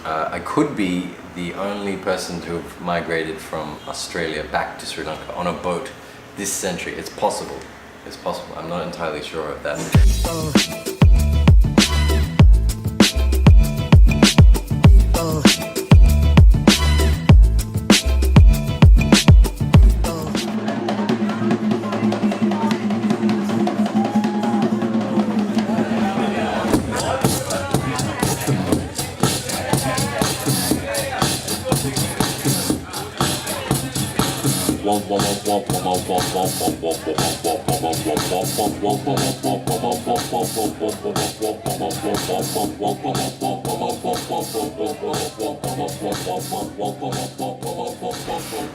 I could be the only person to have migrated from Australia back to Sri Lanka on a boat this century. It's possible. It's possible. I'm not entirely sure of that.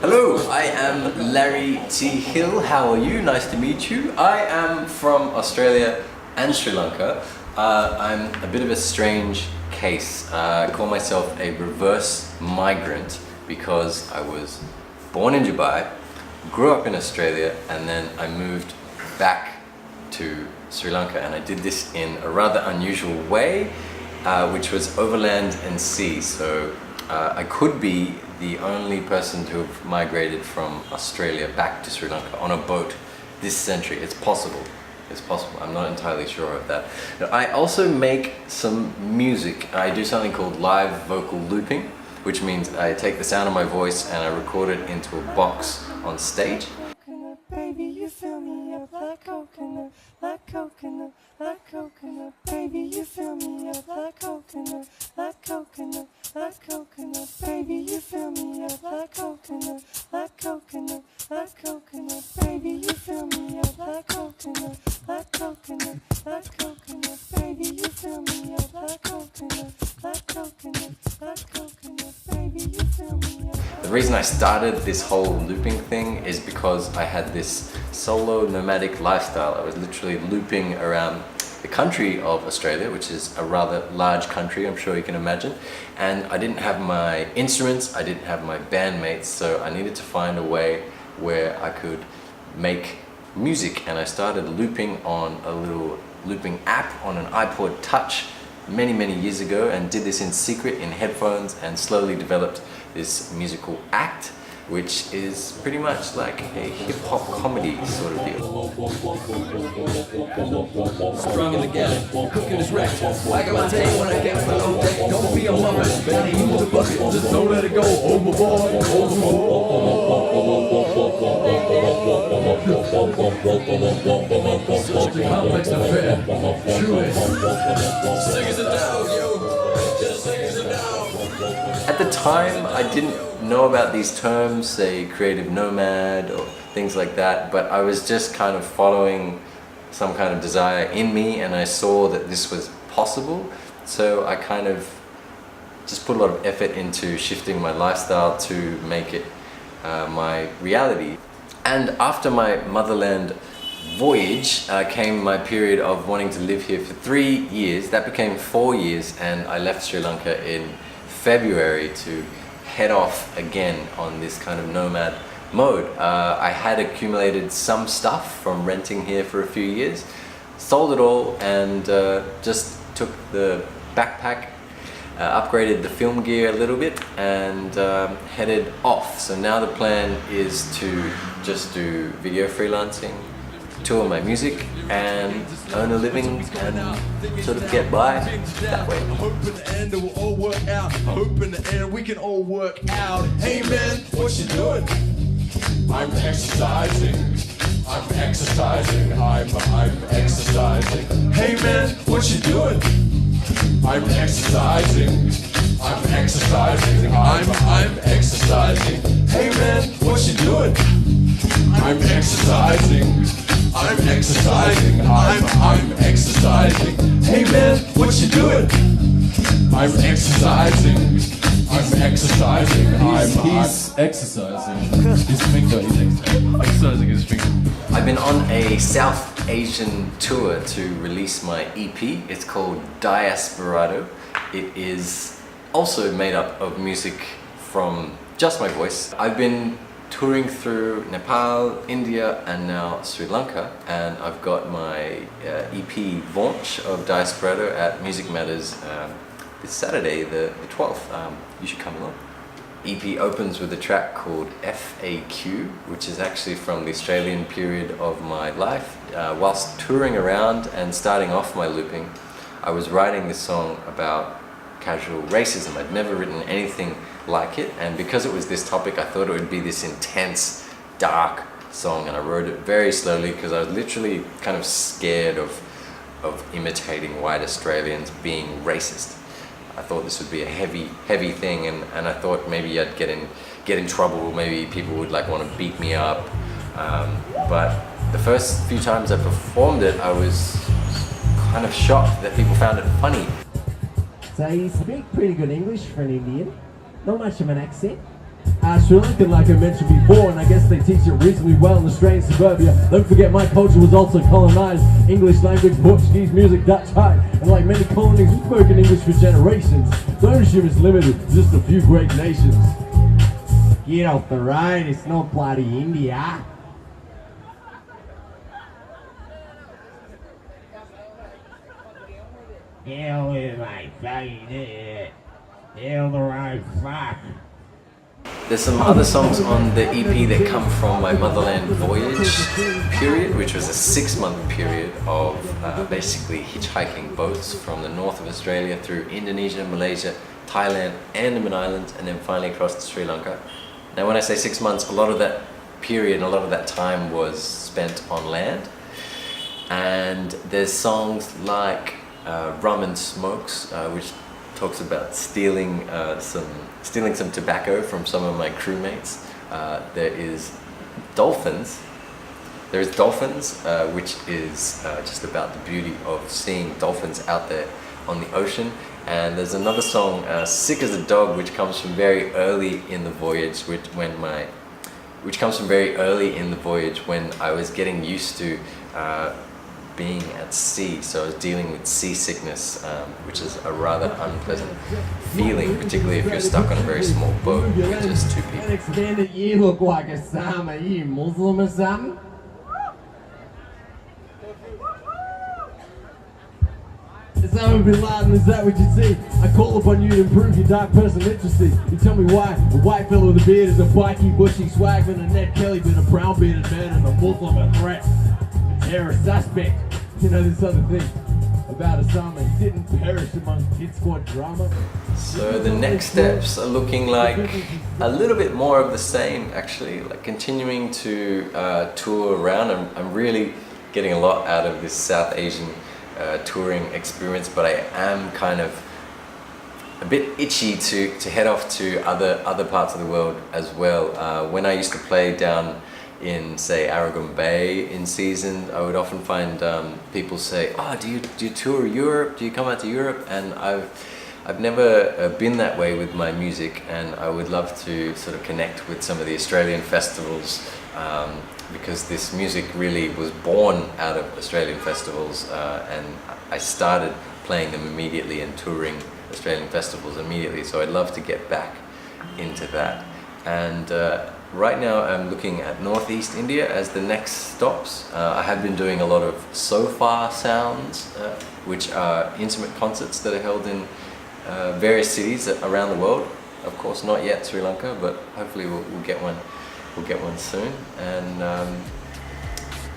Hello, I am Larry T. Hill. How are you? Nice to meet you. I am from Australia and Sri Lanka. I'm a bit of a strange case. I call myself a reverse migrant because I was born in Dubai, grew up in Australia, and then I moved back to Sri Lanka, and I did this in a rather unusual way, which was overland and sea. So I could be the only person to have migrated from Australia back to Sri Lanka on a boat this century. It's possible. It's possible. I'm not entirely sure of that. Now, I also make some music. I do something called live vocal looping, which means I take the sound of my voice and I record it into a box on stage. Baby, you fill me up like coconut, like coconut, like coconut. Baby, you fill me up like coconut, like coconut, like coconut. Baby, you fill me up like coconut, like coconut, like coconut. Baby, you fill me up like coconut, like coconut, like coconut. Baby, you fill me up like coconut, like coconut, like coconut. Baby, you fill me up. The reason I started this whole looping thing is because I had this solo nomadic lifestyle. I was literally looping around the country of Australia, which is a rather large country, I'm sure you can imagine. And I didn't have my instruments, I didn't have my bandmates, so I needed to find a way where I could make music. And I started looping on a little looping app on an iPod Touch many years ago, and did this in secret in headphones, and slowly developed this musical act, which is pretty much like a hip-hop comedy sort of deal. Strong in the galley, cooking is wrecked. I got my day when I get my own day. Don't be a mother, Benny, move the bucket, just don't let it go. Overboard, such a complex affair, truly. Sing as a dog, yo, just sing as a dog. At the time, I didn't know about these terms, say creative nomad or things like that, but I was just kind of following some kind of desire in me, and I saw that this was possible. So I kind of just put a lot of effort into shifting my lifestyle to make it my reality. And after my motherland voyage came my period of wanting to live here for 3 years. That became 4 years, and I left Sri Lanka in February to head off again on this kind of nomad mode. I had accumulated some stuff from renting here for a few years, sold it all, and just took the backpack, upgraded the film gear a little bit, and headed off. So now the plan is to just do video freelancing, tour my music, and earn a living and sort of get by that way. Hope in the end it will all work out. Hope in the end we can all work out. Hey man, what you doing? I'm exercising. I'm exercising. I'm exercising. Hey man, what you doing? I'm exercising. I'm exercising. I'm exercising. Hey man, what you doing? I'm exercising. I'm exercising. I'm exercising. Hey man, what you doing? I'm exercising. I'm exercising. He's exercising his finger. He's exercising his finger. I've been on a South Asian tour to release my EP. It's called Diasperado. It is also made up of music from just my voice. I've been touring through Nepal, India, and now Sri Lanka, and I've got my EP launch of Diasperado at Music Matters this Saturday, the 12th. You should come along. EP opens with a track called FAQ, which is actually from the Australian period of my life. Whilst touring around and starting off my looping, I was writing this song about casual racism. I'd never written anything like it, and because it was this topic, I thought it would be this intense, dark song, and I wrote it very slowly because I was literally kind of scared of imitating white Australians being racist. I thought this would be a heavy thing, and I thought maybe I'd get in trouble, maybe people would like want to beat me up. But the first few times I performed it, I was kind of shocked that people found it funny. So you speak pretty good English for an Indian, not much of an accent. Sri Lankan, like I mentioned before, and I guess they teach it reasonably well in Australian suburbia. Don't forget my culture was also colonised. English language, Portuguese music, Dutch art, and like many colonies, we've spoken English for generations. So ownership is limited to just a few great nations. Get off the road, it's not bloody India. Hell with my fucking idiot. Hell the road, fuck. There's some other songs on the EP that come from my motherland voyage period, which was a 6-month period of basically hitchhiking boats from the north of Australia through Indonesia, Malaysia, Thailand, Andaman Islands, and then finally across to Sri Lanka. Now when I say 6 months, a lot of that period, a lot of that time was spent on land. And there's songs like Rum and Smokes, which talks about stealing some tobacco from some of my crewmates. There is Dolphins. There's Dolphins, which is just about the beauty of seeing dolphins out there on the ocean. And there's another song, Sick as a Dog, which comes from very early in the voyage, which comes from very early in the voyage when I was getting used to being at sea. So I was dealing with seasickness, which is a rather unpleasant feeling, particularly if you're stuck on a very small boat with just 2 people. Extended, you look like a Sama. Are you Muslim or something? Osama bin Laden, is that what you see? I call upon you to improve your dark person literacy. You tell me why a white fellow with a beard is a bikey, bushy swagman, and Ned Kelly been a brown bearded man and a Muslim a threat. Terrorist suspect. You know this other thing about Osama, he didn't perish among Kid Squad drama. So the next steps are looking like a little bit more of the same, actually, like continuing to tour around. I'm really getting a lot out of this South Asian touring experience, but I am kind of a bit itchy to head off to other parts of the world as well. When I used to play down in, say, Aragon Bay in season, I would often find people say, "Oh, do you tour Europe? Do you come out to Europe?" And I've never been that way with my music, and I would love to sort of connect with some of the Australian festivals, because this music really was born out of Australian festivals, and I started playing them immediately and touring Australian festivals immediately. So I'd love to get back into that. And right now I'm looking at Northeast India as the next stops. I have been doing a lot of SOFA sounds, which are intimate concerts that are held in various cities around the world. Of course, not yet Sri Lanka, but hopefully we'll get one. We'll get one soon. And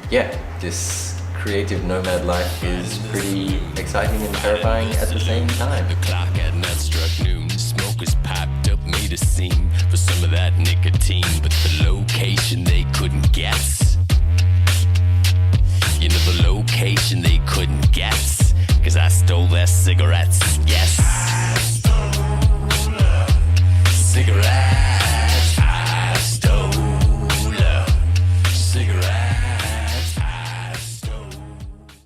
yeah, this creative nomad life is pretty exciting and terrifying at the same time. The clock had not struck noon. Smokers piped up, made a scene for some of that nicotine, but the location they couldn't guess. You know the location they couldn't guess, 'cause I stole their cigarettes. Yes, I stole cigarettes.